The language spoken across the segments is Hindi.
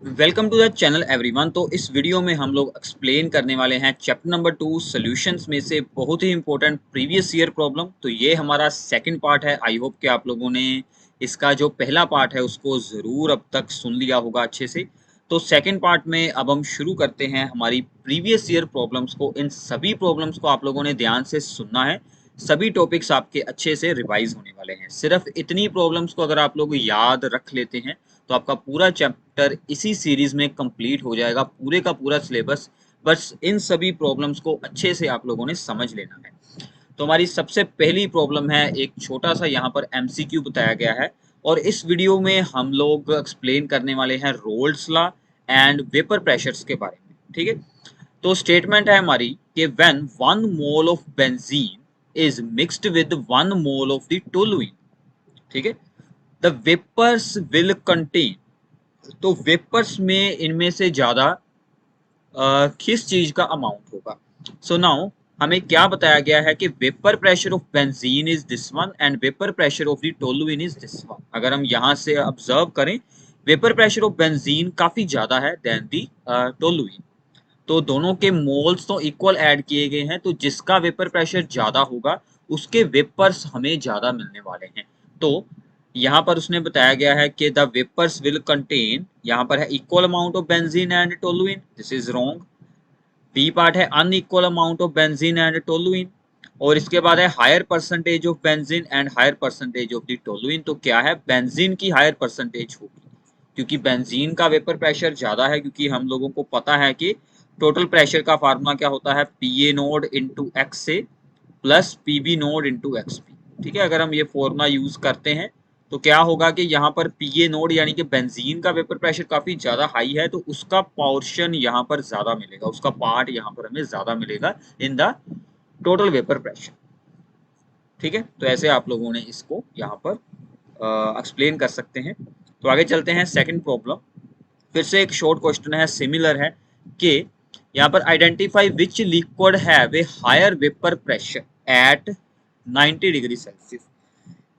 Welcome to the channel everyone. तो इस वीडियो में हम लोग एक्सप्लेन करने वाले हैं चैप्टर नंबर 2 सॉल्यूशंस में से बहुत ही इंपॉर्टेंट प्रीवियस ईयर प्रॉब्लम। तो ये हमारा सेकंड पार्ट है। आई होप कि आप लोगों ने इसका जो पहला पार्ट है उसको ज़रूर अब तक सुन लिया होगा अच्छे से। तो सेकंड पार्ट में अब हम शुरू करते हैं हमारी प्रीवियस ईयर प्रॉब्लम्स को। इन सभी प्रॉब्लम्स को आप लोगों ने ध्यान से सुनना है। सभी टॉपिक्स आपके अच्छे से रिवाइज होने वाले हैं। सिर्फ इतनी प्रॉब्लम्स को अगर आप लोग याद रख लेते हैं तो आपका पूरा चैप्टर इसी सीरीज में कंप्लीट हो जाएगा, पूरे का पूरा सिलेबस। बस इन सभी प्रॉब्लम्स को अच्छे से आप लोगों ने समझ लेना है। तो हमारी सबसे पहली प्रॉब्लम है, एक छोटा सा यहाँ पर एमसीक्यू बताया गया है और इस वीडियो में हम लोग एक्सप्लेन करने वाले हैं roles law and vapour pressures के बारे में। ठीक है, तो स्टेटमेंट है हमारी कि when 1 mole of benzene is mixed with 1 mole of the toluene, ठीक है, द वेपर्स विल कंटेन। तो वेपर्स में इनमें से ज्यादा किस चीज का अमाउंट होगा। सो नाउ हमें क्या बताया गया है कि vapour pressure of benzene is this one and vapour pressure of the toluene is this one. अगर हम यहाँ से ऑब्जर्व करें, वेपर प्रेशर ऑफ बेंजीन काफी ज्यादा है देन दी टोलुइन। तो दोनों के मोल्स तो इक्वल ऐड किए गए हैं, तो जिसका वेपर प्रेशर ज्यादा होगा उसके वेपर्स हमें ज्यादा मिलने वाले हैं। तो यहाँ पर उसने बताया गया है कि द वेपर्स विल कंटेन, यहाँ पर है equal amount of benzene and toluene, this is wrong. B part है unequal amount of benzene and toluene, और इसके बाद है higher percentage of benzene and higher percentage of the toluene. तो क्या है, बेंजीन की हायर परसेंटेज होगी क्योंकि बेंजीन का वेपर प्रेशर ज्यादा है, क्योंकि हम लोगों को पता है कि टोटल प्रेशर का फार्मूला क्या होता है, P A naught into X से plus P B naught into X P. ठीक है, अगर हम ये फॉर्मूला यूज करते हैं तो क्या होगा कि यहाँ पर पी ए नोड यानी कि बेंजीन का वेपर प्रेशर काफी ज्यादा हाई है, तो उसका पोर्शन यहाँ पर ज्यादा मिलेगा, उसका पार्ट यहाँ पर हमें ज्यादा मिलेगा in the total vapour pressure. ठीक है, तो ऐसे आप लोगों ने इसको यहाँ पर एक्सप्लेन कर सकते हैं। तो आगे चलते हैं सेकंड प्रॉब्लम। फिर से एक शॉर्ट क्वेश्चन है, सिमिलर है कि यहाँ पर identify which liquid have a higher vapour pressure at 90 degree Celsius.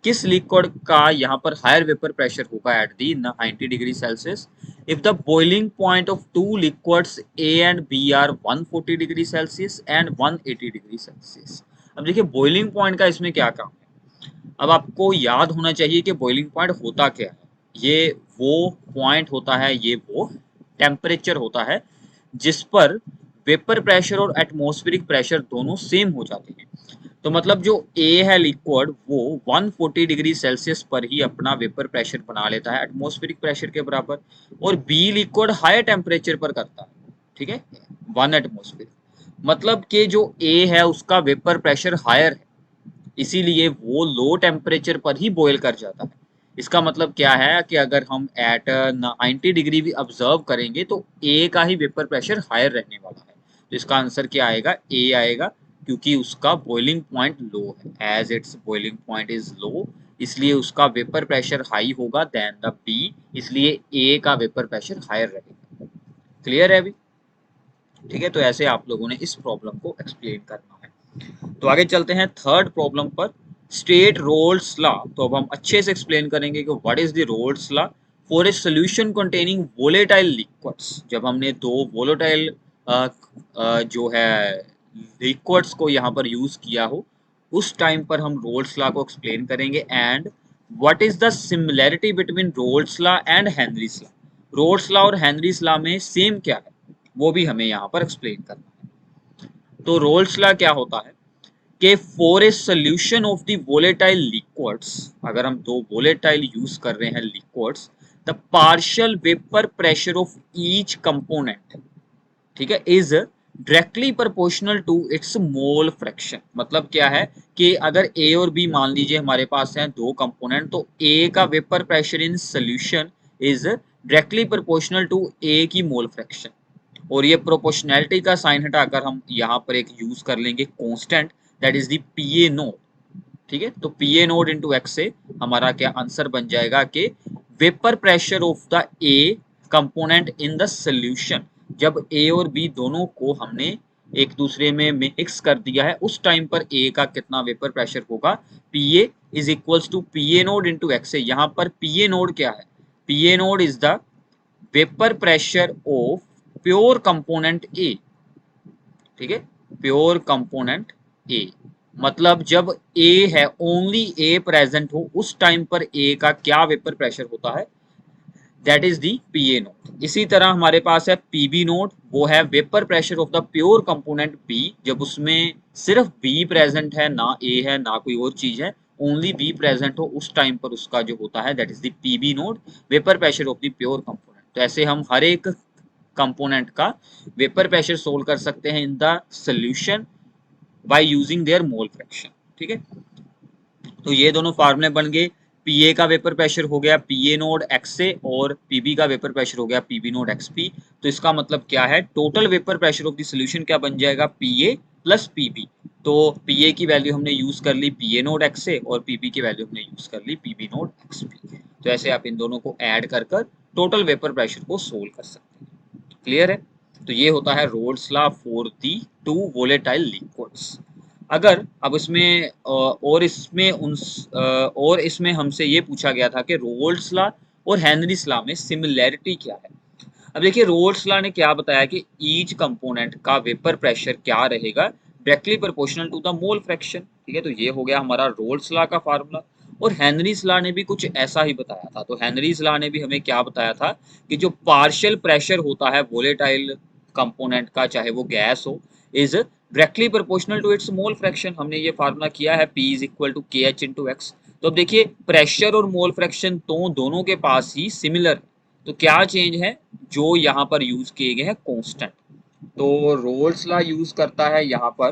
किस लिक्विड का यहाँ पर हायर वेपर प्रेशर होगा at the 90 degree Celsius if the boiling point of two liquids A and B are 140 degree Celsius and 180 degree Celsius. अब देखिए बॉइलिंग पॉइंट का इसमें क्या काम है। अब आपको याद होना चाहिए कि बॉइलिंग पॉइंट होता क्या है। ये वो पॉइंट होता है, ये वो टेम्परेचर होता है जिस पर वेपर प्रेशर और एटमॉस्फेरिक प्रेशर दोनों सेम हो जाते हैं। तो मतलब जो ए है लिक्विड वो 140 डिग्री सेल्सियस पर ही अपना वेपर प्रेशर बना लेता है एटमॉस्फेरिक प्रेशर के बराबर, और बी लिक्विड हायर टेम्परेचर पर करता है, ठीक है, 1 एटमॉस्फेयर। मतलब कि जो ए है उसका वेपर प्रेशर हायर है, इसीलिए वो लो टेम्परेचर पर ही बॉयल कर जाता है। इसका मतलब क्या है कि अगर हम एट 90 डिग्री भी ऑब्जर्व करेंगे तो ए का ही वेपर प्रेशर हायर रहने वाला है। तो इसका आंसर क्या आएगा, ए आएगा, क्योंकि उसका बॉइलिंग पॉइंट लो है। As its boiling point is low, इसलिए उसका वेपर प्रेशर हाई होगा देन द बी, इसलिए ए का वेपर प्रेशर हायर रहेगा। क्लियर है अभी? ठीक है, तो ऐसे आप लोगों ने इस प्रॉब्लम को एक्सप्लेन करना है। तो आगे चलते हैं थर्ड प्रॉब्लम पर, स्टेट रोल्स लॉ। तो अब हम अच्छे से एक्सप्लेन करेंगे कि what is the Raoult's law for a solution containing volatile liquids. जब हमने दो वोलेटाइल जो है लिक्विड्स को यहाँ पर यूज किया हो, उस टाइम पर हम रोल्स लॉ को एक्सप्लेन करेंगे। And what is the similarity between roles law and Henry's law. Roles law और हेनरीज लॉ में सेम क्या है वो भी हमें यहाँ पर एक्सप्लेन करना है। तो रोल्स लॉ क्या होता है कि for a solution of the volatile liquids, अगर हम दो वोलेटाइल यूज कर रहे हैं liquids, the partial vapour pressure of each component, ठीक है, is directly proportional to its mole fraction. मतलब क्या है कि अगर ए और बी मान लीजिए हमारे पास हैं दो कंपोनेंट, तो ए का vapour pressure in solution is directly proportional to A की मोल फ्रैक्शन। और ये प्रोपोर्शनैलिटी का साइन हटाकर हम यहाँ पर एक यूज कर लेंगे constant, that is the P A node. ठीक है, तो P A naught into X से हमारा क्या आंसर बन जाएगा कि vapour pressure of the A component in the solution. जब ए और बी दोनों को हमने एक दूसरे में मिक्स कर दिया है उस टाइम पर ए का कितना वेपर प्रेशर होगा, P A is equals to P A naught into X से। यहाँ पर पी ए नोड क्या है, P A node is the vapour pressure of pure component A, ठीक है, प्योर कंपोनेंट ए, मतलब जब ए है, ओनली ए प्रेजेंट हो, उस टाइम पर ए का क्या वेपर प्रेशर होता है, that is the PA naught. इसी तरह हमारे पास है पीबी नोट, वो है vapour pressure of the pure component B, जब उसमें सिर्फ बी प्रेजेंट है, ना ए है ना कोई और चीज है, ओनली बी प्रेजेंट हो, उस टाइम पर उसका जो होता है that is the PB naught, vapour pressure of the pure component. तो ऐसे हम हर एक कंपोनेंट का वेपर प्रेशर सोल्व कर सकते हैं in the solution by using their mole fraction, ठीक है। तो ये दोनों फार्मूले बन गए, पीए का वेपर प्रेशर हो गया पीए नोड एक्स से, और पीबी का वेपर प्रेशर हो गया पीबी नोड एक्स पी। तो इसका मतलब क्या है, total vapour pressure of the solution क्या बन जाएगा, पीए प्लस पीबी। तो पीए की वैल्यू हमने यूज कर ली पीए नोड एक्स से, और पीबी की वैल्यू हमने यूज कर ली पीबी नोड एक्स पी। तो ऐसे आप इन दोनों को ऐड कर टोटल वेपर प्रेशर को सोल्व कर सकते हैं। क्लियर है। तो ये होता है Raoult's law for the two volatile liquids. अगर अब इसमें और इसमें हमसे ये पूछा गया था कि रोल्स लॉ और हेनरीज लॉ में सिमिलैरिटी क्या है। अब देखिए रोल्स लॉ ने क्या बताया कि ईच कंपोनेंट का वेपर प्रेशर क्या रहेगा, directly proportional to the mole fraction, ठीक है। तो ये हो गया हमारा रोल्स लॉ का फार्मूला। और हेनरीज लॉ ने भी कुछ ऐसा ही बताया था। तो हेनरीज लॉ ने भी हमें क्या बताया था कि जो पार्शियल प्रेशर होता है वोलेटाइल कंपोनेंट का, चाहे वो गैस हो, is directly proportional to its mole fraction. हमने ये फार्मूला किया है, P is equal to K H into X. तो अब देखिए प्रेशर और मोल फ्रैक्शन तो दोनों के पास ही सिमिलर, तो क्या चेंज है, जो यहाँ पर यूज किए गए हैं कांस्टेंट। तो रोल्स लॉ यूज करता है यहाँ पर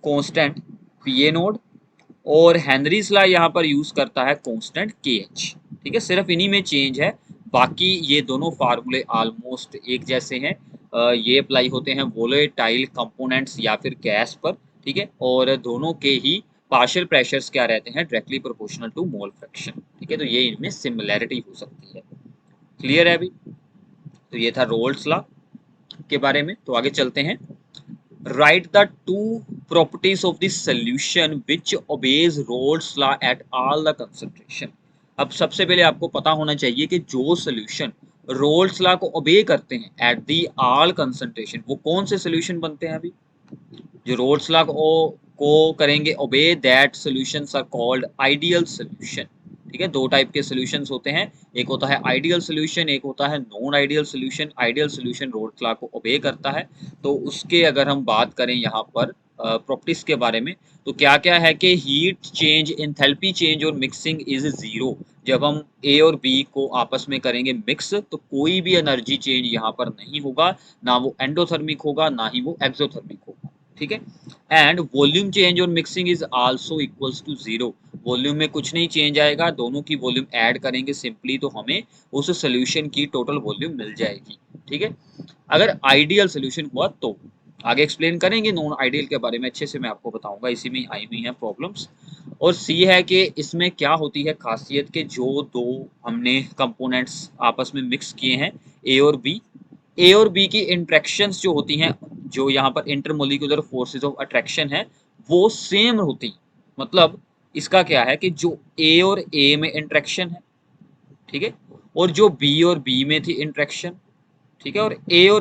कांस्टेंट पीए नोड, और हेनरीज लॉ यहाँ पर यूज करता है कांस्टेंट के एच, ठीक है। सिर्फ इन्हीं में चेंज है, बाकी ये दोनों फार्मूले ऑलमोस्ट एक जैसे हैं। ये अप्लाई होते हैं वोलेटाइल कंपोनेंट्स या फिर गैस पर, ठीक है। और दोनों के ही पार्शियल प्रेशर्स क्या रहते हैं, directly proportional to mole fraction, ठीक है। तो ये इनमें सिमिलैरिटी हो सकती है। क्लियर है अभी। तो ये था रोल्स लॉ के बारे में। तो आगे चलते हैं। Right the two properties of the solution which obeys roles law at all the concentration. अब सबसे पहले आपको पता होना चाहिए कि जो सॉल्यूशन रोल्स लॉ को ओबे करते हैं एट द ऑल कंसंट्रेशन, वो कौन से सॉल्यूशन बनते हैं। अभी जो रोल्स लॉ को करेंगे obey, that solutions are called ideal solution, ठीक है। दो टाइप के सॉल्यूशंस होते हैं, एक होता है आइडियल सॉल्यूशन, एक होता है non ideal solution. Ideal solution roles law को ओबे करता है। तो उसके अगर हम बात करें यहाँ पर प्रॉपर्टीज के बारे में, तो क्या क्या है कि हीट चेंज, एंथैल्पी चेंज और मिक्सिंग इज जीरो। जब हम ए और बी को आपस में करेंगे मिक्स, तो कोई भी एनर्जी चेंज यहाँ पर नहीं होगा, ना वो एंडोथर्मिक होगा ना ही वो एक्सोथर्मिक होगा, ठीक है। एंड वॉल्यूम चेंज और mixing is also equals to zero. Volume में कुछ नहीं चेंज आएगा, दोनों की वॉल्यूम ऐड करेंगे सिंपली, तो हमें उस सॉल्यूशन की टोटल वॉल्यूम मिल जाएगी, ठीक है। अगर आइडियल सॉल्यूशन हुआ तो आगे एक्सप्लेन करेंगे नॉन आइडियल के बारे में, अच्छे से मैं आपको बताऊंगा, इसी में आई हुई है प्रॉब्लम्स। और सी है कि इसमें क्या होती है खासियत के जो दो हमने कंपोनेंट्स आपस में मिक्स किए हैं, ए और बी की इंट्रैक्शंस जो होती हैं, जो यहाँ पर इंटरमोलिकुलर फोर्सेस ऑफ अट्रैक्शन है, वो सेम होती हैं। मतलब इसका क्या है कि जो ए और ए में इंट्रैक्शन है, ठीक है, और जो बी और बी में थी इंट्रैक्शन, ठीक है, और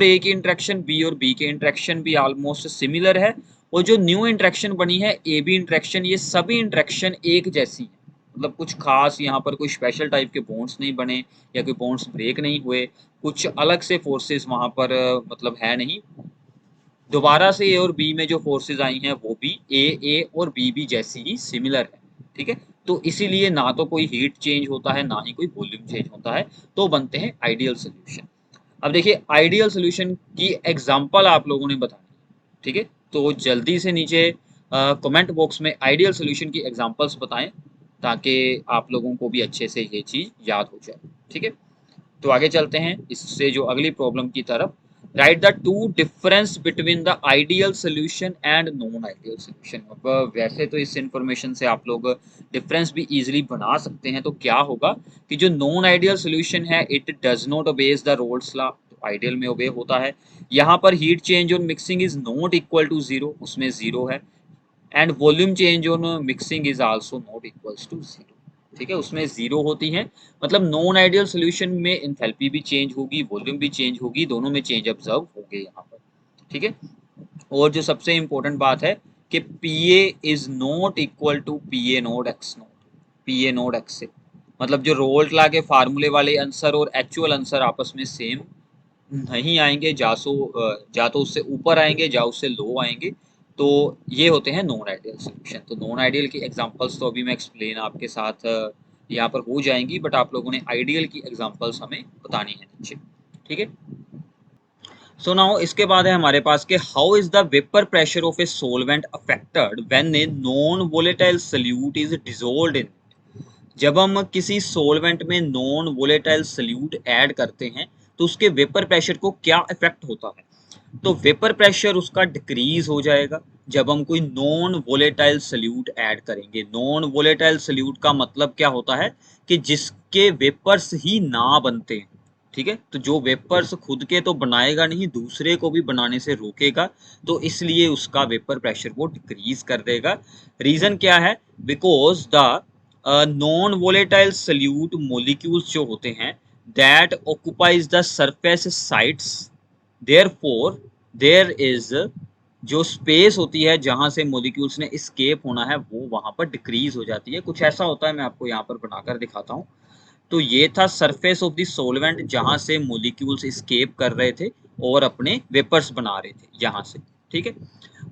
ए की इंट्रैक्शन, बी और बी के इंट्रैक्शन भी ऑलमोस्ट सिमिलर है। और जो न्यू इंट्रैक्शन बनी है ए बी इंट्रैक्शन, ये सभी इंट्रैक्शन एक जैसी है। मतलब कुछ खास यहाँ पर कोई स्पेशल टाइप के बॉन्ड्स नहीं बने, या कोई बॉन्ड्स ब्रेक नहीं हुए, कुछ अलग से फोर्सेस वहां पर मतलब है नहीं। दोबारा से ए और बी में जो फोर्सेस आई हैं वो भी ए और बी जैसी ही सिमिलर है, ठीक है। तो इसीलिए ना तो कोई हीट चेंज होता है ना ही कोई वॉल्यूम चेंज होता है, तो बनते हैं आइडियल सोल्यूशन। अब देखिए आइडियल सोल्यूशन की एग्जांपल आप लोगों ने बतानी है, ठीक है। तो जल्दी से नीचे कमेंट बॉक्स में आइडियल सोल्यूशन की एग्जांपल्स बताएं, ताकि आप लोगों को भी अच्छे से ये चीज याद हो जाए, ठीक है। तो आगे चलते हैं इससे जो अगली प्रॉब्लम की तरफ। Right the two difference between the ideal solution and non ideal solution. अब वैसे तो इस इंफॉर्मेशन से आप लोग डिफरेंस भी इजीली बना सकते हैं। तो क्या होगा कि जो नॉन आइडियल सोल्यूशन है, it does not obeys the Raoult's law, ideal में ओबे होता है। यहाँ पर heat change on mixing is not equal to zero, उसमें जीरो है। And volume change on mixing is also not equals to zero. ठीक है, उसमें 0 होती है, मतलब नॉन आइडियल सोल्यूशन में एंथैल्पी भी चेंज होगी, वॉल्यूम भी चेंज होगी, दोनों में चेंज ऑब्जर्व होंगे यहाँ पर। ठीक है, और जो सबसे इंपॉर्टेंट बात है कि P A is not equal to P A naught X naught, P A naught X से, मतलब जो रोल्ट लॉ के फार्मूले वाले आंसर और एक्चुअल आंसर आपस में सेम नहीं आएंगे, जा तो उससे ऊपर आएंगे, जा उससे लो आएंगे। तो ये होते हैं नॉन आइडियल सोल्यूशन। तो नॉन आइडियल की एग्जांपल्स तो अभी मैं एक्सप्लेन आपके साथ यहाँ पर हो जाएंगी, बट आप लोगों ने आइडियल की एग्जांपल्स हमें बतानी है नीचे। ठीक है, सो नाउ इसके बाद है हमारे पास कि how is the vapour pressure of A solvent affected when a non volatile solute is dissolved इन। जब हम किसी सोलवेंट में नॉन वोलेटाइल सोल्यूट ऐड करते हैं तो उसके वेपर प्रेशर को क्या इफेक्ट होता है। तो वेपर प्रेशर उसका डिक्रीज हो जाएगा जब हम कोई नॉन वोलेटाइल सोल्यूट ऐड करेंगे। नॉन वोलेटाइल सोल्यूट का मतलब क्या होता है कि जिसके वेपर्स ही ना बनते हैं। ठीक है, तो जो वेपर्स खुद के तो बनाएगा नहीं, दूसरे को भी बनाने से रोकेगा, तो इसलिए उसका वेपर प्रेशर वो डिक्रीज कर देगा। रीजन क्या है, because the non volatile solute molecules जो होते हैं that occupies the surface sites, therefore there is, जो स्पेस होती है जहां से मॉलिक्यूल्स ने एस्केप होना है वो वहां पर डिक्रीज हो जाती है। कुछ ऐसा होता है, मैं आपको यहाँ पर बनाकर दिखाता हूँ। तो ये था सरफेस ऑफ द सॉल्वेंट जहां से मॉलिक्यूल्स एस्केप कर रहे थे और अपने वेपर्स बना रहे थे यहाँ से। ठीक है,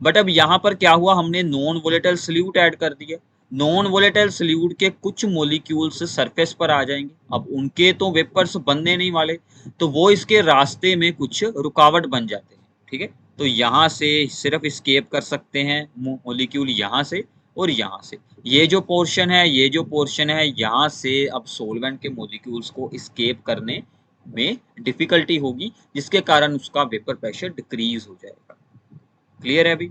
बट अब यहाँ पर क्या हुआ, हमने नॉन वोलेटाइल सोल्यूट ऐड कर दिया। नॉन वोलेटाइल सोल्यूट के कुछ मॉलिक्यूल्स सरफेस पर आ जाएंगे, अब उनके तो वेपर्स बनने नहीं वाले, तो वो इसके रास्ते में कुछ रुकावट बन जाते हैं। ठीक है, तो यहाँ से सिर्फ एस्केप कर सकते हैं मॉलिक्यूल यहाँ से और यहाँ से। ये जो पोर्शन है, ये जो पोर्शन है, यहाँ से अब सोलवेंट के मॉलिक्यूल्स को एस्केप करने में डिफिकल्टी होगी, जिसके कारण उसका वेपर प्रेशर डिक्रीज हो जाएगा। क्लियर है अभी।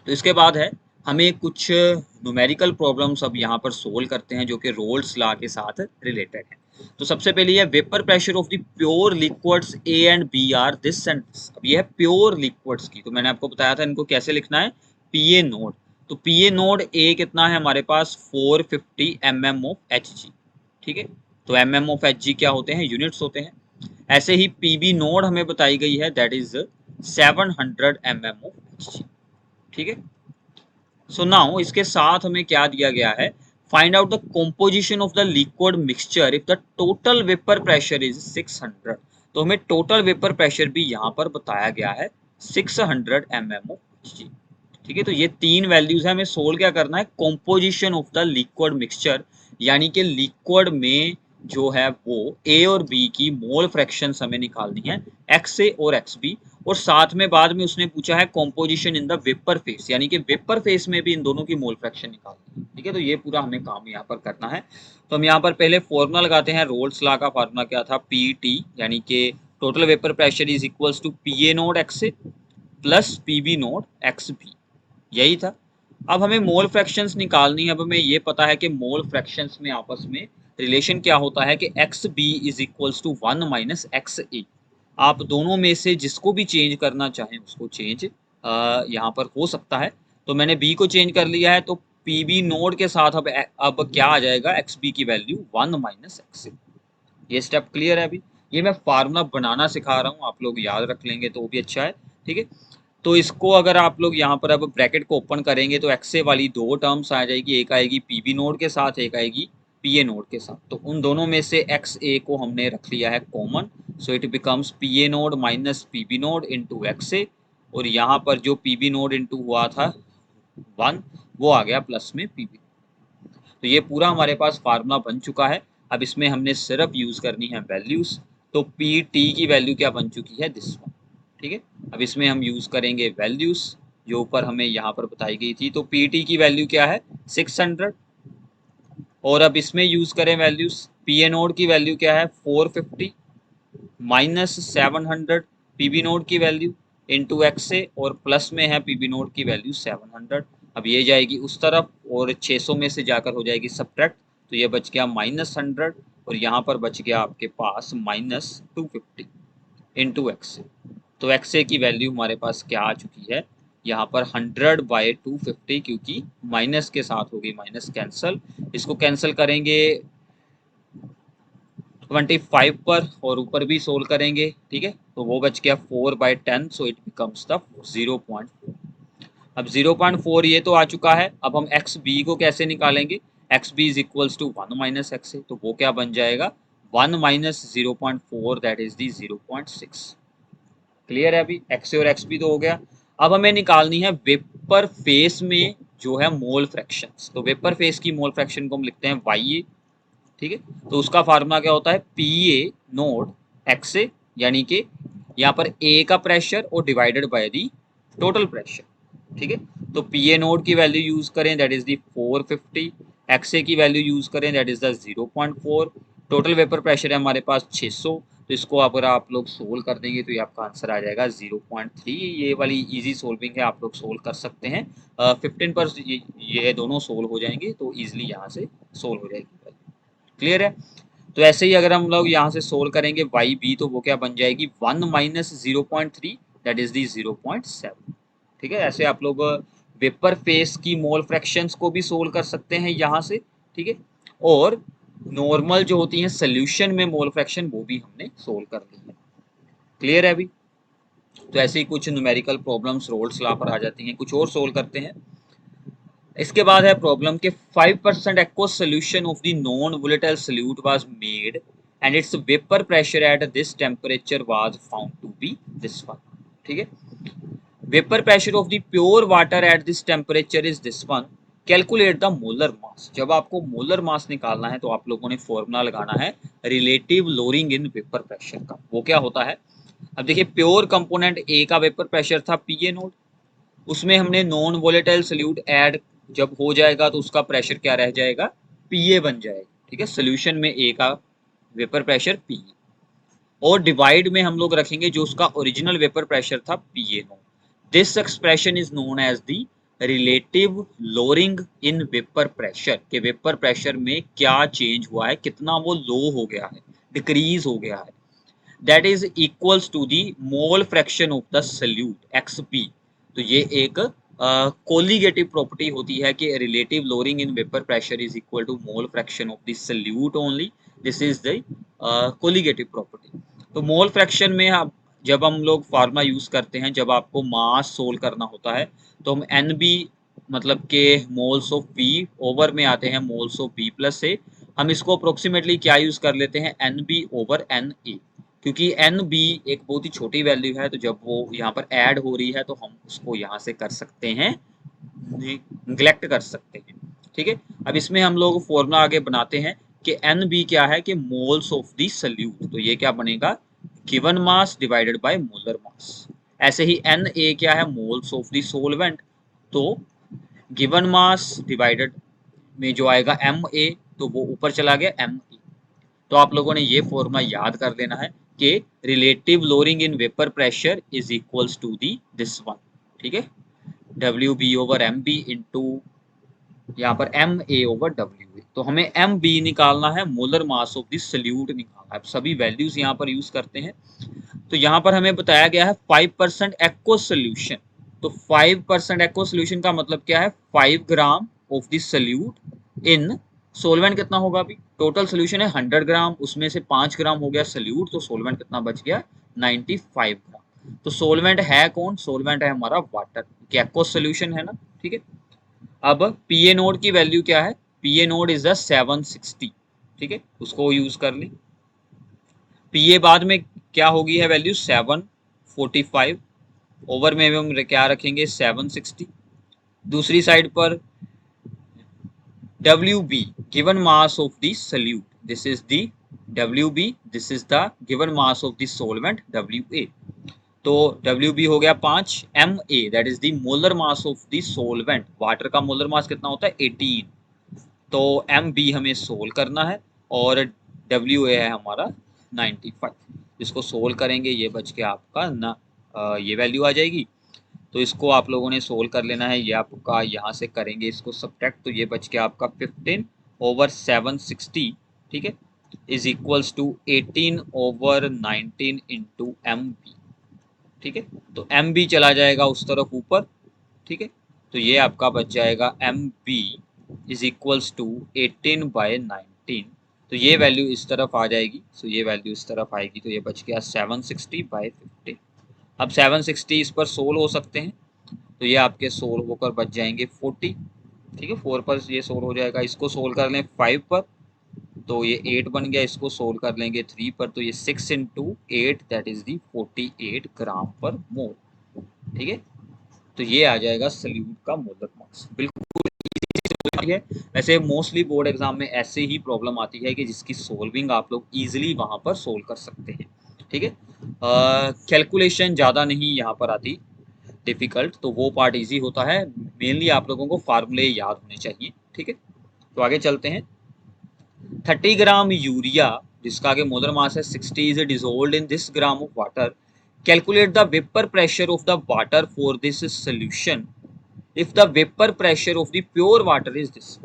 तो इसके बाद है हमें कुछ न्यूमेरिकल प्रॉब्लम्स अब यहाँ पर सोल्व करते हैं जो कि रोल्स लॉ के साथ रिलेटेड है। तो सबसे पहले है vapour pressure of the pure liquids A and B are this and this. अब ये है प्योर लिक्विड्स की, तो मैंने आपको बताया था इनको कैसे लिखना है, पी ए नोड। तो पी ए नोड ए कितना है हमारे पास, 450 mm ऑफ एच जी। ठीक है, तो mm ऑफ एच जी क्या होते हैं, यूनिट्स होते हैं। ऐसे ही पी बी नोड हमें बताई गई है, that is 700 mm of H G. ठीक है, सो नाउ इसके साथ हमें क्या दिया गया है, find out the composition of the liquid mixture if the total vapour pressure is 600। तो हमें टोटल वेपर प्रेशर भी यहाँ पर बताया गया है 600 mm ऑफ Hg। ठीक है, तो ये तीन वैल्यूज है, हमें सोल्व क्या करना है, composition of the liquid mixture, यानी कि लिक्विड में जो है वो ए और बी की मोल फ्रैक्शंस हमें निकालनी है, एक्स ए और एक्स बी। और साथ में बाद में उसने पूछा है composition in the vapour face, यानी कि वेपर फेस में भी इन दोनों की मोल फ्रैक्शन निकालनी है। ठीक है, तो ये पूरा हमें काम यहाँ पर करना है। तो हम यहाँ पर पहले फॉर्मूला लगाते हैं। रोल्स लॉ का फार्मूला क्या था, पी टी, यानी कि total vapour pressure is equals to P A naught X A plus P B naught X B, यही था। अब हमें मोल फ्रैक्शंस निकालनी है। अब हमें ये पता है कि मोल फ्रैक्शंस में आपस में रिलेशन क्या होता है कि X B is equals to 1 minus X A. आप दोनों में से जिसको भी चेंज करना चाहें उसको चेंज यहाँ पर हो सकता है। तो मैंने बी को चेंज कर लिया है, तो पी बी नोड के साथ अब क्या आ जाएगा, एक्स बी की वैल्यू 1 माइनस एक्स ए। ये स्टेप क्लियर है अभी। ये मैं फार्मूला बनाना सिखा रहा हूँ, आप लोग याद रख लेंगे तो भी अच्छा है। ठीक है, तो इसको अगर आप लोग यहाँ पर अब ब्रैकेट को ओपन करेंगे तो एक्स ए वाली दो टर्म्स आ जाएगी, एक आएगी पी बी नोड के साथ, एक आएगी पी ए नोड के साथ। तो उन दोनों में से एक्स ए को हमने रख लिया है common, so it becomes P A node minus P B naught into X A. और यहाँ पर जो पी बी नोड इंटू हुआ था 1, वो आ गया प्लस में पी बी। तो ये पूरा हमारे पास फार्मूला बन चुका है। अब इसमें हमने सिर्फ यूज करनी है वैल्यूज। तो पी टी की वैल्यू क्या बन चुकी है, दिस वन। ठीक है, अब इसमें हम यूज करेंगे वैल्यूज जो ऊपर हमें यहाँ पर बताई गई थी। तो पी टी की वैल्यू क्या है, 600। और अब इसमें यूज करें वैल्यूज, पी ए नोड की वैल्यू क्या है, 450 माइनस 700 पी बी नोड की वैल्यू इंटू एक्स ए, और प्लस में है पी बी नोड की वैल्यू 700। अब ये जाएगी उस तरफ और 600 में से जाकर हो जाएगी सब्ट्रैक्ट, तो ये बच गया -100 और यहाँ पर बच गया आपके पास -250 इंटू एक्स ए। तो एक्स ए की वैल्यू हमारे पास क्या आ चुकी है, यहाँ पर 100/250 क्योंकि माइनस के साथ होगी, माइनस कैंसल, इसको कैंसल करेंगे 25 पर और ऊपर भी सोल्व करेंगे, ठीक है, तो वो बच गया 4/10, सो इट बिकम्स द 0.4। अब 0.4 ये तो आ चुका है, अब हम एक्स बी को कैसे निकालेंगे, X B is equals to 1 minus X A, तो वो क्या बन जाएगा 1 minus 0.4 that is the 0.6। Clear है, अभी एक्स ए और एक्स बी तो हो गया। अब हमें निकालनी है वेपर फेस में जो है मोल फ्रैक्शंस, तो वेपर फेस की मोल फ्रैक्शन को हम लिखते हैं वाई ए, ठीक है, तो उसका फार्मूला क्या होता है पी ए नोट एक्स ए, यानी कि यहाँ पर ए का प्रेशर और divided by the total pressure, ठीक है, तो पी ए नोट की वैल्यू यूज करें दैट इज दी 450, एक्स ए की वैल्यू यूज करें that is the 0.4, total vapour pressure है हमारे पास 600, तो इसको अगर आप लोग सोल्व कर देंगे तो ये आपका आंसर आ जाएगा 0.3। ये वाली इजी सोल्विंग है, आप लोग सोल्व कर सकते हैं, 15 पर ये दोनों सोल्व हो जाएंगे तो ईजिली यहाँ से सोल्व हो जाएगी। क्लियर है, तो ऐसे ही अगर हम लोग यहाँ से सोल्व करेंगे वाई बी तो वो क्या बन जाएगी 1 माइनस 0.3 दैट इज दी 0.7, ठीक है, ऐसे आप लोग वेपर फेस की मोल फ्रैक्शंस को भी सोल्व कर सकते हैं यहाँ से, ठीक है, और नॉर्मल जो होती हैं सोल्यूशन में मोल फ्रैक्शन वो भी हमने सोल्व कर ली है। क्लियर है अभी, तो ऐसे ही कुछ न्यूमेरिकल प्रॉब्लम्स रोल्स लॉ पर आ जाती हैं, कुछ और सोल्व करते हैं। इसके बाद है प्रॉब्लम के 5% aqueous solution of the non-volatile solute was made and its vapor pressure at this temperature was found to be this one, ठीक है, vapor pressure of the pure water at this temperature is this one, calculate the molar mass. जब आपको मोलर मास निकालना है तो आप लोगों ने फॉर्मूला लगाना है रिलेटिव लोरिंग इन वेपर प्रेशर का। वो क्या होता है, अब देखिए प्योर कंपोनेंट ए का वेपर प्रेशर था पी ए नोट, उसमें हमने नॉन वोलेटाइल सोल्यूट ऐड जब हो जाएगा तो उसका प्रेशर क्या रह जाएगा पीए बन जाएगा, ठीक है, सोल्यूशन में ए का वेपर प्रेशर पी, और डिवाइड में हम लोग रखेंगे जो उसका ओरिजिनल वेपर प्रेशर था P A naught. This expression is known as the relative lowering in vapour pressure, के वेपर प्रेशर में क्या चेंज हुआ है, कितना वो लो हो गया है, डिक्रीज हो गया है, that is equals to the mole fraction of the solute X P. तो ये एक कोलिगेटिव प्रॉपर्टी होती है कि relative lowering in vapour pressure is equal to mole fraction of the solute only, this is the colligative property. तो मोल फ्रैक्शन में आप जब हम लोग फार्मूला यूज करते हैं जब आपको मास सोल्व करना होता है तो हम एन बी मतलब के मोल्स ऑफ बी ओवर में आते हैं moles of B plus A, हम इसको अप्रोक्सीमेटली क्या यूज कर लेते हैं N B over N A, क्योंकि एन बी एक बहुत ही छोटी वैल्यू है तो जब वो यहाँ पर ऐड हो रही है तो हम उसको यहाँ से कर सकते हैं निग्लेक्ट कर सकते हैं, ठीक है। अब इसमें हम लोग फॉर्मूला आगे बनाते हैं कि एन बी क्या है कि मोल्स ऑफ द सोल्यूट, तो ये क्या बनेगा given mass divided by molar mass. ऐसे ही एन ए क्या है मोल्स ऑफ द सोलवेंट, तो गिवन मास डिवाइडेड में जो आएगा एम ए तो वो ऊपर चला गया एम ए, तो आप लोगों ने ये फॉर्मूला याद कर लेना है कि relative lowering in vapour pressure is equals to the this one, ठीक है, W B over M B into यहाँ पर M A over W A. तो हमें एम बी निकालना है, molar mass of the solute निकालना है, सभी वैल्यूज यहाँ पर यूज करते हैं। तो यहाँ पर हमें बताया गया है 5% एक्वस सोल्यूशन, तो 5% एक्वस सोल्यूशन का मतलब क्या है 5 gram of the solute in solvent कितना होगा, अभी टोटल सोल्यूशन है 100 ग्राम, उसमें से 5 ग्राम हो गया सोल्यूट, तो सोलवेंट कितना बच गया 95 ग्राम। तो सोलवेंट है कौन, सोलवेंट है हमारा वाटर, एक्वस सोल्यूशन है ना, ठीक है। अब पी ए नोड की वैल्यू क्या है, P A node is the 760, ठीक है, उसको यूज कर ली। पी ए बाद में क्या होगी है वैल्यू 745, ओवर में हम क्या रखेंगे 760, दूसरी साइड पर WB given mass of the solute, this is the WB, this is the given mass of the solvent WA, तो WB हो गया 5, MA that is the molar mass of the solvent, water का मोलर मास कितना होता है 18, तो MB हमें सोल्व करना है और WA है हमारा 95, इसको सोल्व करेंगे ये बच के आपका ना ये वैल्यू आ जाएगी, तो इसको आप लोगों ने सोल्व कर लेना है, ये आपका यहाँ से करेंगे इसको सब्ट्रैक्ट, तो ये बच के आपका 15 ओवर 760, ठीक है, is equals to 18 over 19 into M B, ठीक है, तो एम बी चला जाएगा उस तरफ ऊपर ठीक है। तो ये आपका बच जाएगा M B is equals to 18/19। तो ये वैल्यू इस तरफ आ जाएगी, सो ये वैल्यू इस तरफ आएगी, तो ये बच गया 760/15। अब 760 इस पर सोल्व हो सकते हैं, तो ये आपके सोल्व होकर बच जाएंगे 40। ठीक है, 4 पर ये सोल्व हो जाएगा। इसको सोल्व कर लें 5 पर, तो ये 8 बन गया। इसको सोल्व कर लेंगे 3 पर, तो ये 6 इंटू 8 दैट इज दी 48 ग्राम पर मोल। ठीक है, तो ये आ जाएगा सल्यूट का मोलर मास। बिल्कुल है। वैसे मोस्टली बोर्ड एग्जाम में ऐसे ही प्रॉब्लम आती है कि जिसकी सोल्विंग आप लोग इजीली वहां पर सोल्व कर सकते हैं। ठीक है, कैलकुलेशन ज़्यादा नहीं यहाँ पर आती डिफिकल्ट, तो वो पार्ट इजी होता है। मेनली आप लोगों को फार्मूले याद होने चाहिए। ठीक है, तो आगे चलते हैं। 30 ग्राम यूरिया जिसका आगे मोलर मास है 60 is dissolved in this gram of water. Calculate the vapour pressure of the water for this solution if the vapour pressure of the pure water is this.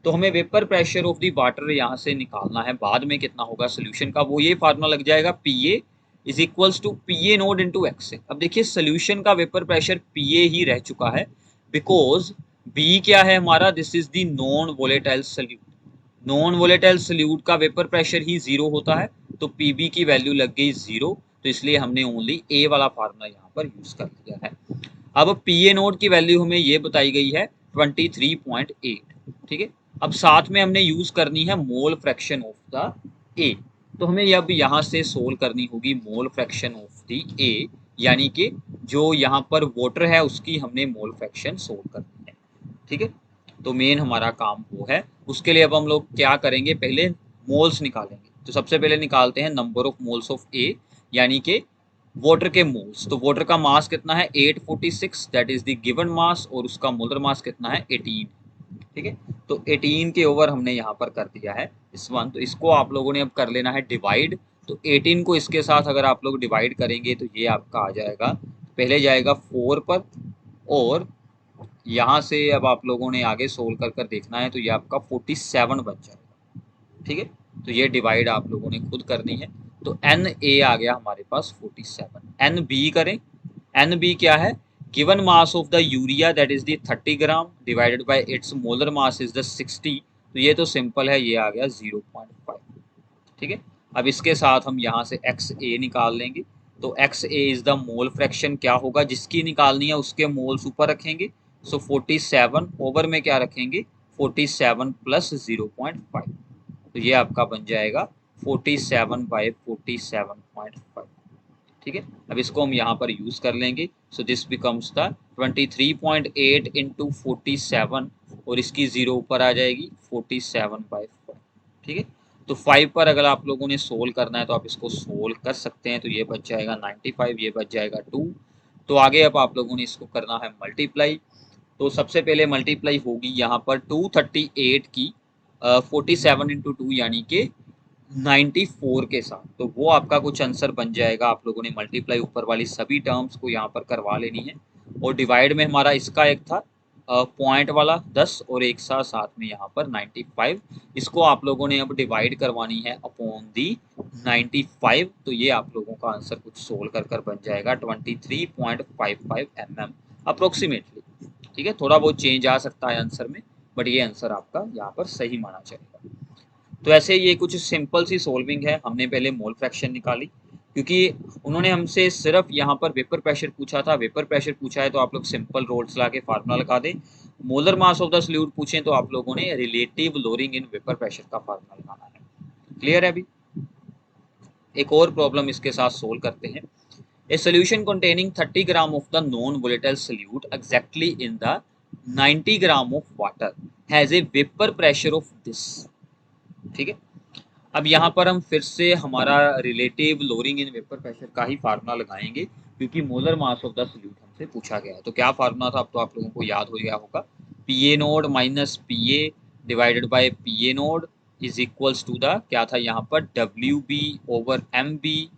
तो हमें vapour pressure of the water यहाँ से निकालना है, बाद में कितना होगा सोल्यूशन का, वो ये फार्मूला लग जाएगा P A is equals to P A naught into X. अब देखिए सोल्यूशन का वेपर प्रेशर पी ए ही रह चुका है, बिकॉज बी क्या है हमारा, this is the non volatile solute. Non volatile solute का वेपर प्रेशर ही जीरो होता है, तो पीबी की वैल्यू लग गई जीरो, तो इसलिए हमने ओनली ए वाला फार्मूला यहाँ पर यूज कर लिया है। अब पी ए नोट की वैल्यू हमें ये बताई गई है 23.8। ठीक है, अब साथ में हमने यूज करनी है मोल फ्रैक्शन ऑफ द ए, तो हमें अब यहाँ से सोल्व करनी होगी मोल फ्रैक्शन ऑफ द ए, यानी कि जो यहाँ पर वाटर है उसकी हमने मोल फ्रैक्शन सोल्व करनी है। ठीक है, तो मेन हमारा काम वो है। उसके लिए अब हम लोग क्या करेंगे, पहले मोल्स निकालेंगे। तो सबसे पहले निकालते हैं नंबर ऑफ मोल्स ऑफ ए, यानी कि वाटर के मोल्स। तो वाटर का मास कितना है 846, that is the given mass, और उसका मोलर मास कितना है 18। ठीक है, तो 18 के ओवर हमने यहाँ पर कर दिया है इस वन, तो इसको आप लोगों ने अब कर लेना है डिवाइड। तो 18 को इसके साथ अगर आप लोग डिवाइड करेंगे तो ये आपका आ जाएगा, पहले जाएगा 4 पर, और यहाँ से अब आप लोगों ने आगे सोल्व कर कर देखना है, तो ये आपका 47 बन जाएगा। ठीक है, तो ये डिवाइड आप लोगों ने खुद करनी है। तो एन ए आ गया हमारे पास 47। एन बी करें, एन बी क्या है, given mass of the urea that is the 30 gram divided by it's molar mass is the 60। तो ये तो सिंपल है, ये आ गया 0.5। ठीक है, अब इसके साथ हम यहाँ से एक्स ए निकाल लेंगे। तो x A is the mole fraction, क्या होगा जिसकी निकालनी है उसके मोल्स ऊपर रखेंगे, सो 47 ओवर में क्या रखेंगे 47 प्लस 0.5, तो ये आपका बन जाएगा 47/47.5। ठीक है, अब इसको हम यहाँ पर यूज कर लेंगे, so this becomes the 23.8 into 47, और इसकी जीरो ऊपर आ जाएगी 47/4। ठीक है, तो 5 पर अगर आप लोगों ने सोल्व करना है तो आप इसको सोल्व कर सकते हैं, तो ये बच जाएगा 95, ये बच जाएगा 2। तो आगे अब आप लोगों ने इसको करना है मल्टीप्लाई। तो सबसे पहले मल्टीप्लाई होगी यहाँ पर 238 की 47 इंटू 2 यानी कि 94 के साथ, तो वो आपका कुछ आंसर बन जाएगा। आप लोगों ने मल्टीप्लाई ऊपर वाली सभी टर्म्स को यहाँ पर करवा लेनी है, और डिवाइड में हमारा इसका एक था पॉइंट वाला 10, और एक साथ साथ में यहाँ पर 95, इसको आप लोगों ने अब डिवाइड करवानी है अपॉन दी 95। तो ये आप लोगों का आंसर कुछ सोल्व कर कर बन जाएगा 23.55 mm अप्रोक्सीमेटली। ठीक है, थोड़ा बहुत चेंज आ सकता है आंसर में, बट ये आंसर आपका यहाँ पर सही माना जाएगा। तो ऐसे ये कुछ सिंपल सी सोल्विंग है। हमने पहले मोल फ्रैक्शन निकाली, क्योंकि उन्होंने हमसे सिर्फ यहाँ पर वेपर प्रेशर पूछा था। वेपर प्रेशर पूछा है तो आप लोग सिंपल रोल्स ला के फार्मूला लगा दें। Molar mass of the solute पूछें तो आप लोगों ने relative lowering in vapour pressure का फार्मूला लगाना है। क्लियर है? अभी एक और प्रॉब्लम इसके साथ सोल्व करते हैं। A solution containing 30 gram of the non-volatile solute exactly in the 90 gram of water has a vapor pressure of this। ठीक है, अब यहाँ पर हम फिर से हमारा relative lowering in vapour pressure का ही फार्मूला लगाएंगे, क्योंकि molar mass of the solute हमसे पूछा गया है। तो क्या फार्मूला था, अब तो आप लोगों को याद हो गया होगा, P A node minus P A divided by P A node is equals to the क्या था यहाँ पर W B over M B,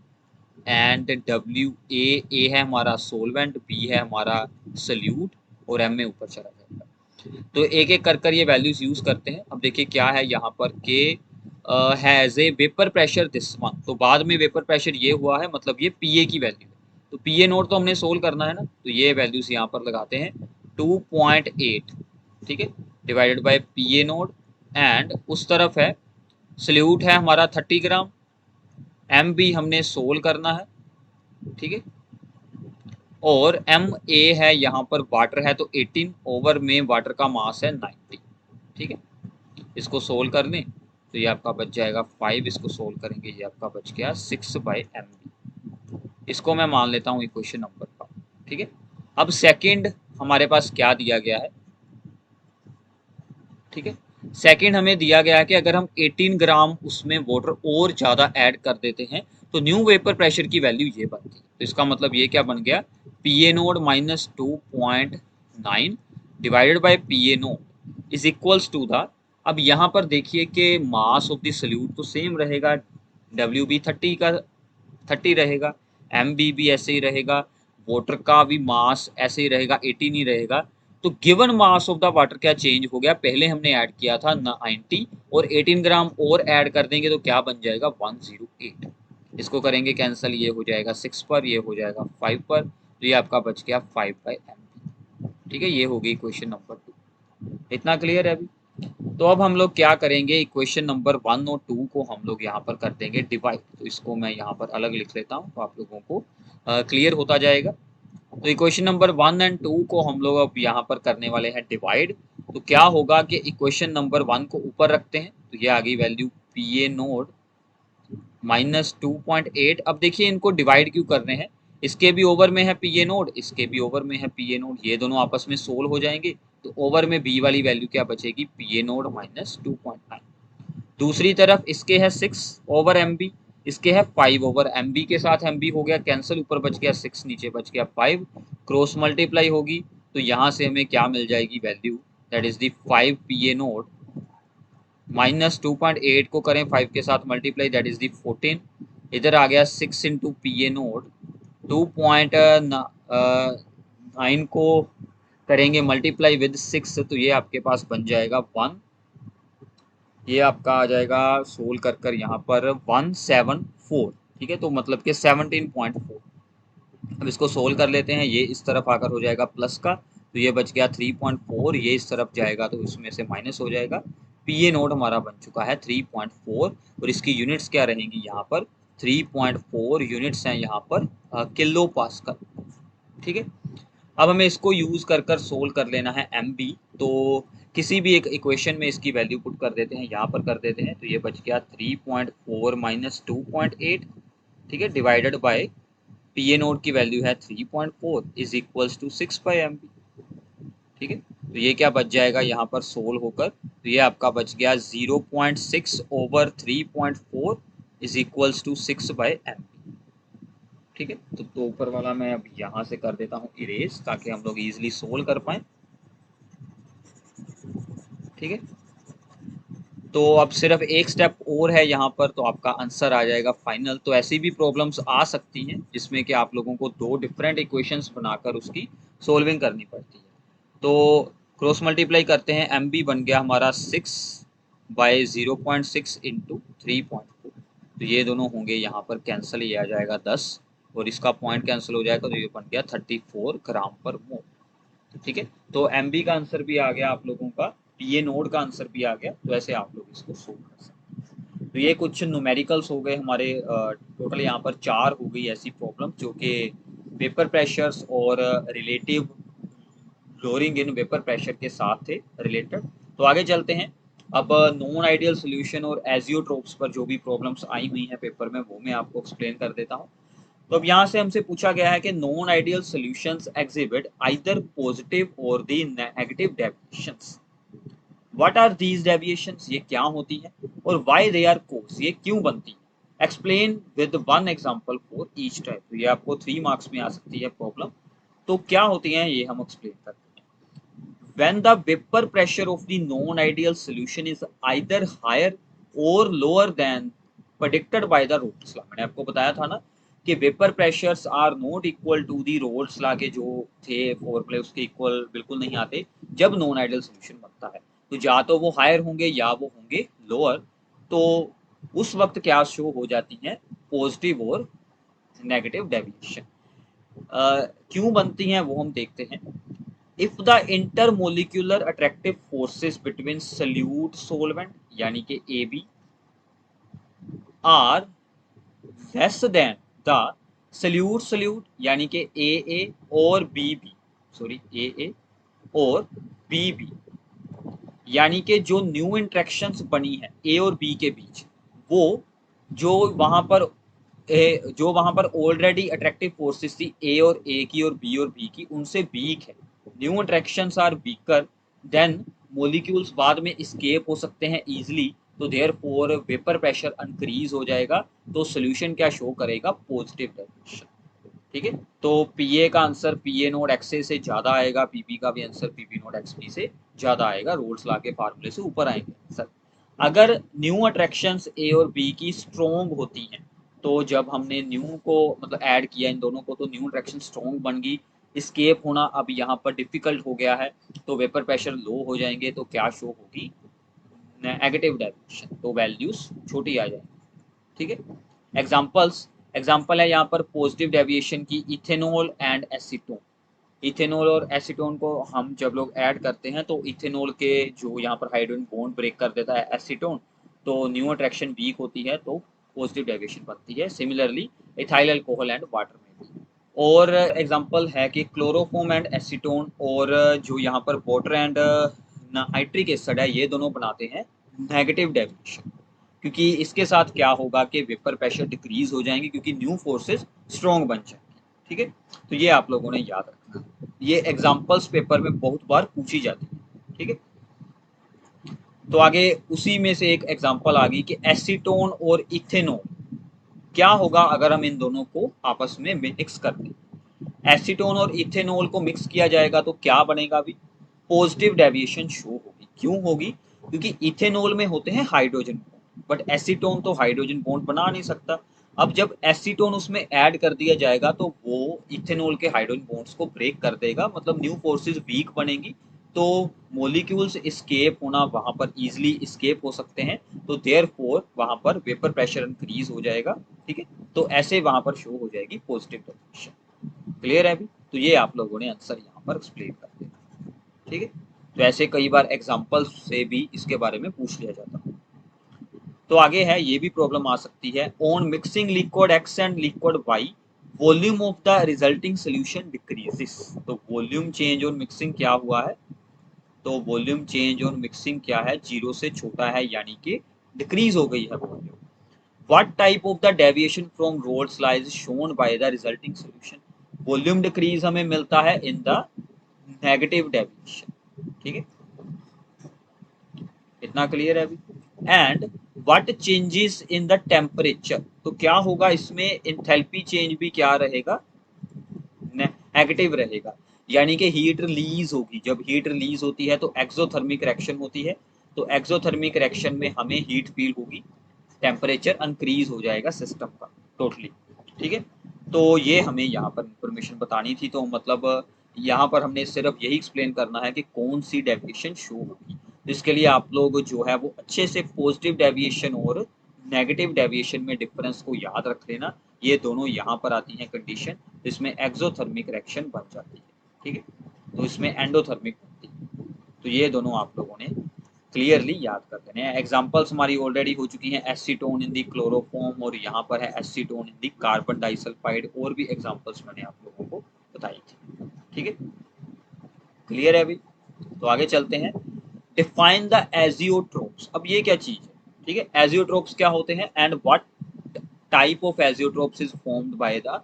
and W A है हमारा सोलवेंट, बी है हमारा सल्यूट, और एम में ऊपर चला जाएगा। तो एक एक कर कर ये वैल्यूज यूज करते हैं। अब देखिए क्या है यहाँ पर के has a vapour pressure this one, तो बाद में वेपर प्रेशर ये हुआ है, मतलब ये पी ए की वैल्यू है। तो पी ए नोट तो हमने सोल्व करना है ना, तो ये वैल्यूज यहाँ पर लगाते हैं। 2.8, ठीक है, divided by P A node, and उस तरफ है सल्यूट है हमारा 30 ग्राम, एम बी हमने सोल करना है, ठीक है, और एम ए है यहाँ पर वाटर है तो 18 ओवर में वाटर का मास है 90, ठीक है। इसको सोल्व कर लें तो ये आपका बच जाएगा 5, इसको सोल्व करेंगे ये आपका बच गया 6/mb। इसको मैं मान लेता हूँ इक्वेशन नंबर 5, ठीक है। अब सेकंड हमारे पास क्या दिया गया है, ठीक है, सेकंड हमें दिया गया है कि अगर हम 18 ग्राम उसमें वाटर और ज़्यादा ऐड कर देते हैं तो न्यू वेपर प्रेशर की वैल्यू ये बनती है। तो इसका मतलब ये क्या बन गया, P A node minus 2.9 divided by P A node is equals to the, अब यहाँ पर देखिए कि मास ऑफ द सल्यूट तो सेम रहेगा, डब्ल्यू बी 30 रहेगा, एम बी भी ऐसे ही रहेगा, वाटर का भी मास ऐसे ही रहेगा 18 ही रहेगा। तो given mass of the water क्या चेंज हो गया, पहले हमने ऐड किया था 90 और 18 ग्राम और ऐड कर देंगे तो क्या बन जाएगा 108। इसको करेंगे कैंसिल, ये हो जाएगा 6 पर, ये हो जाएगा 5 पर, तो ये आपका बच गया 5/mb, ठीक है। ये होगी इक्वेशन नंबर 2। इतना क्लियर है अभी। तो अब हम लोग क्या करेंगे, इक्वेशन नंबर 1 और 2 को हम लोग यहाँ पर कर देंगे डिवाइड। तो इसको मैं यहाँ पर अलग लिख लेता हूँ तो आप लोगों को क्लियर होता जाएगा। तो इक्वेशन नंबर 1 एंड 2 को हम लोग अब यहाँ पर करने वाले हैं डिवाइड। तो क्या होगा कि इक्वेशन नंबर 1 को ऊपर रखते हैं तो ये आ गई value P A node minus 2.8। अब देखिए इनको डिवाइड क्यों कर रहे हैं, इसके भी ओवर में है पी ए नोड, इसके भी ओवर में है पी ए नोड, ये दोनों आपस में सोल्व हो जाएंगे तो ओवर में बी वाली वैल्यू क्या बचेगी, पी ए नोड माइनस 2.9। दूसरी तरफ इसके है 6/mb, इसके है 5/mb, के साथ mb हो गया कैंसिल, ऊपर बच गया 6, नीचे बच गया 5, क्रॉस मल्टीप्लाई होगी तो यहाँ से हमें क्या मिल जाएगी value, that is the 5 P A node minus 2.8 को करें 5 के साथ मल्टीप्लाई, दैट इज दी 14, इधर आ गया 6 इंटू पी ए नोड 2.9 को करेंगे मल्टीप्लाई विद 6 तो ये आपके पास बन जाएगा 1, ये आपका आ जाएगा सोल्व कर कर यहाँ पर 174, ठीक है, तो मतलब कि 17.4। अब इसको सोल्व कर लेते हैं, ये इस तरफ आकर हो जाएगा प्लस का तो ये बच गया 3.4, ये इस तरफ जाएगा तो इसमें से माइनस हो जाएगा, पी ए नोट हमारा बन चुका है 3.4 और इसकी यूनिट्स क्या रहेंगी यहाँ पर 3.4 यूनिट्स हैं यहाँ पर किलो पास्कल, ठीक है। अब हमें इसको यूज कर कर सोल्व कर लेना है एम बी। तो किसी भी एक इक्वेशन में इसकी वैल्यू पुट कर देते हैं, यहाँ पर कर देते हैं तो ये बच गया 3.4 माइनस 2.8, ठीक है, divided by P A note की वैल्यू है 3.4 इज इक्वल्स टू 6/mb, ठीक है। तो ये क्या बच जाएगा यहाँ पर सोल्व होकर, तो ये आपका बच गया 0.6/3.4 इज इक्वल्स टू 6/mb, ठीक है। तो ऊपर वाला मैं अब यहाँ से कर देता हूँ इरेज ताकि हम लोग इजीली सोल्व कर पाए, ठीक है। तो अब सिर्फ एक स्टेप और है यहाँ पर तो आपका आंसर आ जाएगा फाइनल। तो ऐसी भी प्रॉब्लम्स आ सकती हैं जिसमें कि आप लोगों को दो डिफरेंट इक्वेशंस बनाकर उसकी सोल्विंग करनी पड़ती है। तो क्रॉस मल्टीप्लाई करते हैं, एम बी बन गया हमारा 6/0.6 इंटू 3.4, तो ये दोनों होंगे यहाँ पर कैंसिल, ये आ जाएगा 10 और इसका पॉइंट कैंसिल हो जाएगा तो ये बन गया 34 ग्राम पर मोल, ठीक है। तो एम बी का आंसर भी आ गया आप लोगों का, पी ए नोड का आंसर भी आ गया, तो ऐसे आप लोग इसको सोल्व कर सकते हैं। तो ये कुछ न्यूमेरिकल्स हो गए हमारे, टोटल यहाँ पर 4 हो गई ऐसी प्रॉब्लम जो कि वेपर प्रेशर्स और relative lowering in vapour pressure के साथ थे रिलेटेड। तो आगे चलते हैं, अब नॉन आइडियल सोल्यूशन और एजियोट्रोप्स पर जो भी प्रॉब्लम्स आई हुई हैं पेपर में वो मैं आपको एक्सप्लेन कर देता हूँ। तो अब यहाँ से हमसे पूछा गया है कि non ideal solutions exhibit either positive और the negative deviations. What are these deviations, ये क्या होती है और व्हाई दे आर कोज, ये क्यों बनती है। Explain with one example for each type. तो ये आपको 3 मार्क्स में आ सकती है प्रॉब्लम। तो क्या होती है ये हम एक्सप्लेन करते हैं। When the vapor pressure of the non-ideal solution is either higher or lower than predicted by the Rhodes law, मैंने आपको बताया था ना कि vapour pressures are not equal to the Raoult's law के जो थे फॉर्मूले उसके इक्वल बिल्कुल नहीं आते जब नॉन आइडियल सोल्यूशन बनता है। तो या तो वो हायर होंगे या वो होंगे लोअर। तो उस वक्त क्या शो हो जाती हैं, पॉजिटिव और नेगेटिव डेविएशन। क्यों बनती हैं वो हम देखते हैं। If the intermolecular attractive forces between solute solvent यानी कि A B are less than the solute solute यानी कि ए और बी बी, सॉरी ए और बी बी, यानी कि जो न्यू इंट्रैक्शंस बनी है ए और बी के बीच, वो जो वहां पर जो वहां पर ऑलरेडी अट्रैक्टिव फोर्सेस थी ए और ए की और बी की, उनसे वीक है, new interactions are weaker, then molecules बाद में स्केप हो सकते हैं इजिली, तो therefore vapour pressure increase हो जाएगा, तो सोल्यूशन क्या शो करेगा, पॉजिटिव डायरेक्शन। ठीक है, तो पीए का आंसर पीए नोट एक्सए से ज्यादा आएगा, पीबी का भी आंसर पीबी नोट एक्सपी से ज्यादा आएगा, रोल्स लॉ के फार्मूले से ऊपर आएंगे सर। अगर न्यू अट्रैक्शंस ए और बी की स्ट्रॉन्ग होती हैं, तो जब हमने न्यू को मतलब ऐड किया इन दोनों को, तो न्यू अट्रैक्शन स्ट्रॉन्ग बन गई, स्केप होना अब यहाँ पर डिफिकल्ट हो गया है, तो वेपर प्रेशर लो हो जाएंगे, तो क्या शो होगी, नेगेटिव डायरेक्शन, तो वैल्यूज छोटी आ जाएंगी। ठीक है, एग्जांपल्स, एग्जांपल है यहाँ पर पॉजिटिव डेविएशन की, इथेनॉल एंड एसीटोन। इथेनॉल और एसीटोन को हम जब लोग ऐड करते हैं, तो इथेनॉल के जो यहाँ पर हाइड्रोजन बॉन्ड ब्रेक कर देता है एसीटोन, तो न्यू अट्रैक्शन वीक होती है, तो पॉजिटिव डेविएशन बनती है। Similarly ethyl alcohol and water में भी। और एग्जांपल है कि क्लोरोफॉर्म एंड एसीटोन, और जो यहाँ पर वाटर एंड नाइट्रिक एसिड है, ये दोनों बनाते हैं नेगेटिव डेविएशन, क्योंकि इसके साथ क्या होगा कि वेपर प्रेशर डिक्रीज हो जाएंगे, क्योंकि न्यू फोर्सेस स्ट्रॉन्ग बन जाएंगे। ठीक है, तो ये आप लोगों ने याद रखना, ये एग्जांपल्स पेपर में बहुत बार पूछी जाती है। ठीक है, तो आगे उसी में से एक एग्जांपल आ गई कि एसीटोन और इथेनॉल, क्या होगा अगर हम इन दोनों को आपस में मिक्स कर दें, एसीटोन और इथेनॉल को मिक्स किया जाएगा, तो क्या बनेगा, भी पॉजिटिव डेविएशन शो होगी। क्यों होगी, क्योंकि इथेनॉल में होते हैं हाइड्रोजन बॉन्ड, बट एसीटोन तो हाइड्रोजन बॉन्ड बना नहीं सकता। अब जब एसीटोन उसमें ऐड कर दिया जाएगा, तो वो इथेनॉल के हाइड्रोजन बॉन्ड्स को ब्रेक कर देगा, मतलब न्यू फोर्सेस वीक बनेंगी, तो मोलिक्यूल्स स्केप होना वहां पर इजिली स्केप हो सकते हैं, तो देयर फोर वहां पर वेपर प्रेशर इंक्रीज हो जाएगा। ठीक है, तो ऐसे वहां पर शो हो जाएगी पॉजिटिव डेविएशन। क्लियर है अभी, तो ये आप लोगों ने आंसर यहाँ पर एक्सप्लेन कर दिया। ठीक है, तो ऐसे कई बार एग्जांपल से भी इसके बारे में पूछ लिया जाता है। तो आगे है, ये भी प्रॉब्लम आ सकती है, on mixing liquid X and liquid Y volume of the resulting solution decreases. तो वॉल्यूम चेंज ऑन मिक्सिंग क्या हुआ है, तो वॉल्यूम चेंज ऑन मिक्सिंग क्या है, जीरो से छोटा है, यानी कि डिक्रीज हो गई है volume. What type of the deviation from roles law is shown by the resulting solution, volume decrease हमें मिलता है इन द नेगेटिव डेविएशन। ठीक है, इतना क्लियर है अभी। And what changes in the temperature, तो क्या होगा इसमें, इंथैल्पी चेंज भी क्या रहेगा, नेगेटिव रहेगा, यानी कि हीट रिलीज होगी, जब हीट रिलीज होती है तो एक्सोथर्मिक रिएक्शन होती है, तो एक्सोथर्मिक रिएक्शन में हमें हीट फील होगी, टेम्परेचर इंक्रीज हो जाएगा सिस्टम का टोटली। ठीक है, तो ये हमें यहाँ पर इंफॉर्मेशन बतानी थी, तो मतलब यहाँ पर हमने सिर्फ यही एक्सप्लेन करना है कि कौन सी डेविएशन शो होगी। तो इसके लिए आप लोग जो है वो अच्छे से पॉजिटिव डेविएशन और नेगेटिव डेविएशन में डिफरेंस को याद रख लेना, ये दोनों यहाँ पर आती हैं कंडीशन, इसमें एक्सोथर्मिक रिएक्शन बन जाती है। ठीक है, तो इसमें एंडोथर्मिक बनती है, तो ये दोनों आप लोगों ने क्लियरली याद कर देने हैं। एग्जांपल्स हमारी ऑलरेडी हो चुकी हैं, एसीटोन इन दी क्लोरोफॉर्म, और यहाँ पर है एसीटोन इन दी कार्बन डाइसल्फाइड, और भी एग्जांपल्स मैंने आप लोगों को बताई थी। ठीक है, क्लियर है अभी, तो आगे चलते हैं। डिफाइन द एजियोट्रोप्स, अब ये क्या चीज है, ठीक है, एजियोट्रोप्स क्या होते हैं, and what type of azeotropes is formed by the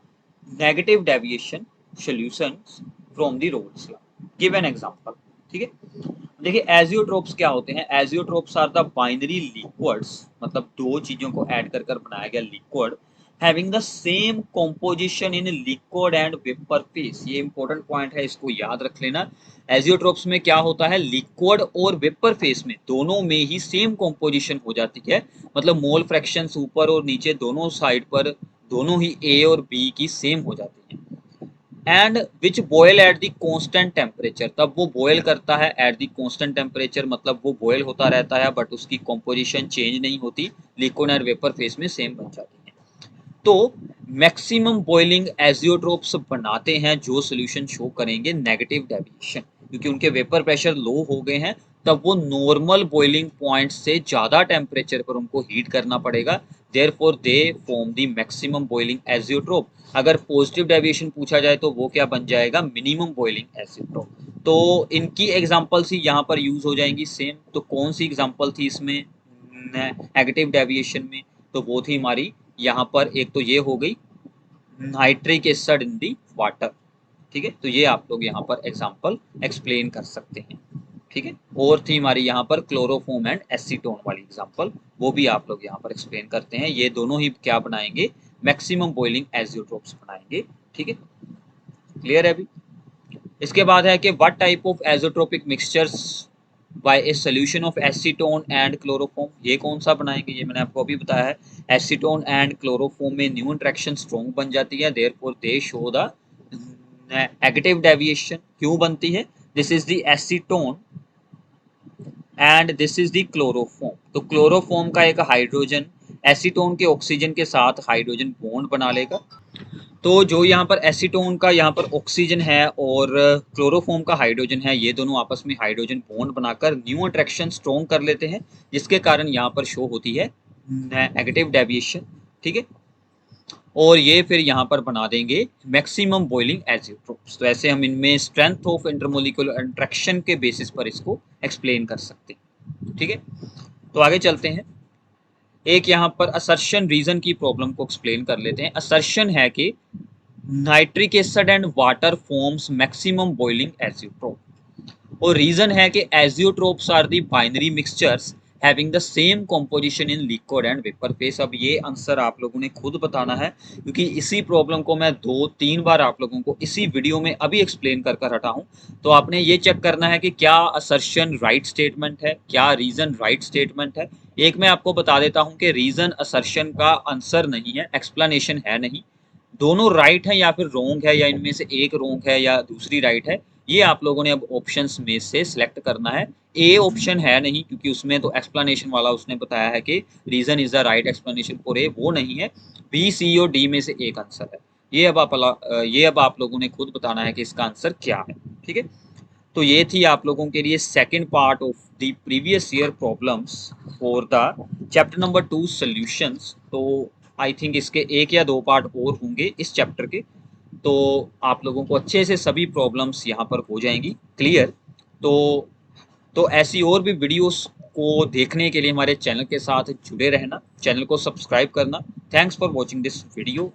negative deviation solutions from the Raoult's law, give an example. ठीक है, देखिए एजियोट्रोप्स क्या होते हैं, azeotropes are the binary liquids, मतलब दो चीजों को ऐड कर बनाया गया liquid, having the same composition in liquid and vapour phase, ये इंपॉर्टेंट पॉइंट है, इसको याद रख लेना। एजियोट्रोप्स में क्या होता है, लिक्विड और वेपर फेस में दोनों में ही सेम कॉम्पोजिशन हो जाती है, मतलब मोल फ्रैक्शन ऊपर और नीचे दोनों साइड पर दोनों ही ए और बी की सेम हो जाती है। And which boil at the constant temperature, तब वो बॉयल करता है एट द कांस्टेंट टेम्परेचर, मतलब वो बॉयल होता रहता है बट उसकी कॉम्पोजिशन चेंज नहीं होती, लिक्विड एंड वेपर फेस में सेम बन जाती है। तो मैक्सिमम बॉइलिंग एजियोट्रोप्स बनाते हैं जो सोल्यूशन शो करेंगे नेगेटिव डेविएशन, क्योंकि उनके वेपर प्रेशर लो हो गए हैं, तब वो नॉर्मल बॉइलिंग पॉइंट से ज़्यादा टेम्परेचर पर उनको हीट करना पड़ेगा। Therefore they form the maximum boiling azeotrope. अगर पॉजिटिव डेविएशन पूछा जाए तो वो क्या बन जाएगा, मिनिमम बॉइलिंग एजियोट्रोप। तो इनकी एग्जांपल्स ही यहाँ पर यूज हो जाएंगी सेम। तो कौन सी एग्जांपल थी इसमें नेगेटिव डेविएशन में, तो वो थी हमारी यहाँ पर, एक तो ये हो गई nitric acid in the water. ठीक है, तो ये आप लोग यहाँ पर एग्जांपल एक्सप्लेन कर सकते हैं। ठीक है, और थी हमारी यहाँ पर क्लोरोफॉर्म एंड एसीटोन वाली एग्जांपल, वो भी आप लोग यहाँ पर एक्सप्लेन करते हैं। ये दोनों ही क्या बनाएंगे, मैक्सिमम बॉइलिंग एजियोट्रोप्स बनाएंगे। ठीक है, क्लियर है अभी। इसके बाद है कि what type of azeotropic mixtures by a solution of acetone and chloroform. ये कौन सा बनाएंगे, ये मैंने आपको अभी बताया है। एसीटोन एंड क्लोरोफॉर्म में न्यू इंटरेक्शन स्ट्रॉन्ग बन जाती है, therefore they show the negative deviation. क्यों बनती है, this is the acetone and this is the chloroform. तो क्लोरोफॉर्म का एक हाइड्रोजन एसीटोन के ऑक्सीजन के साथ हाइड्रोजन बॉन्ड बना लेगा। तो जो यहाँ पर एसीटोन का यहाँ पर ऑक्सीजन है और क्लोरोफॉर्म का हाइड्रोजन है, ये दोनों आपस में हाइड्रोजन बॉन्ड बनाकर न्यू अट्रैक्शन स्ट्रॉन्ग कर लेते हैं, जिसके कारण यहाँ पर शो होती है नेगेटिव डेविएशन। ठीक है, और ये फिर यहाँ पर बना देंगे मैक्सिमम बॉइलिंग एजियोट्रोप्स। तो ऐसे हम इनमें स्ट्रेंथ ऑफ इंटरमोलिकुलर इंट्रैक्शन के बेसिस पर इसको एक्सप्लेन कर सकते हैं। ठीक है, तो आगे चलते हैं। एक यहाँ पर असर्शन रीजन की प्रॉब्लम को एक्सप्लेन कर लेते हैं। असर्शन है कि nitric acid and water forms maximum boiling azeotrope. और रीजन है कि azeotropes are the binary mixtures having the same composition in liquid and vapour phase. अब ये आंसर आप लोगों ने खुद बताना है, क्योंकि इसी प्रॉब्लम को मैं 2-3 बार आप लोगों को इसी वीडियो में अभी एक्सप्लेन कर कर हटा हूं। तो आपने ये चेक करना है कि क्या असर्शन राइट स्टेटमेंट है, क्या रीजन राइट स्टेटमेंट है। एक मैं आपको बता देता हूं कि रीजन असर्शन का आंसर नहीं है, एक्सप्लेनेशन है नहीं। दोनों राइट है या फिर रोंग है, या इनमें से एक रोंग है या दूसरी राइट है, ये आप लोगों ने अब ऑप्शंस में से सिलेक्ट करना है। ए ऑप्शन है नहीं, क्योंकि उसमें तो एक्सप्लेनेशन वाला उसने बताया है कि reason is the right explanation for A, वो नहीं है। बी, सी और डी में से एक आंसर है। ये अब आप लोगों ने खुद बताना है कि इसका आंसर क्या है। ठीक है, तो ये थी आप लोगों के लिए second part of the previous year problems for the chapter number 2 solutions. तो आई थिंक इसके 1 या 2 पार्ट और होंगे इस चैप्टर के, तो आप लोगों को अच्छे से सभी प्रॉब्लम्स यहाँ पर हो जाएंगी क्लियर। तो ऐसी और भी वीडियोस को देखने के लिए हमारे चैनल के साथ जुड़े रहना, चैनल को सब्सक्राइब करना। Thanks for watching this video.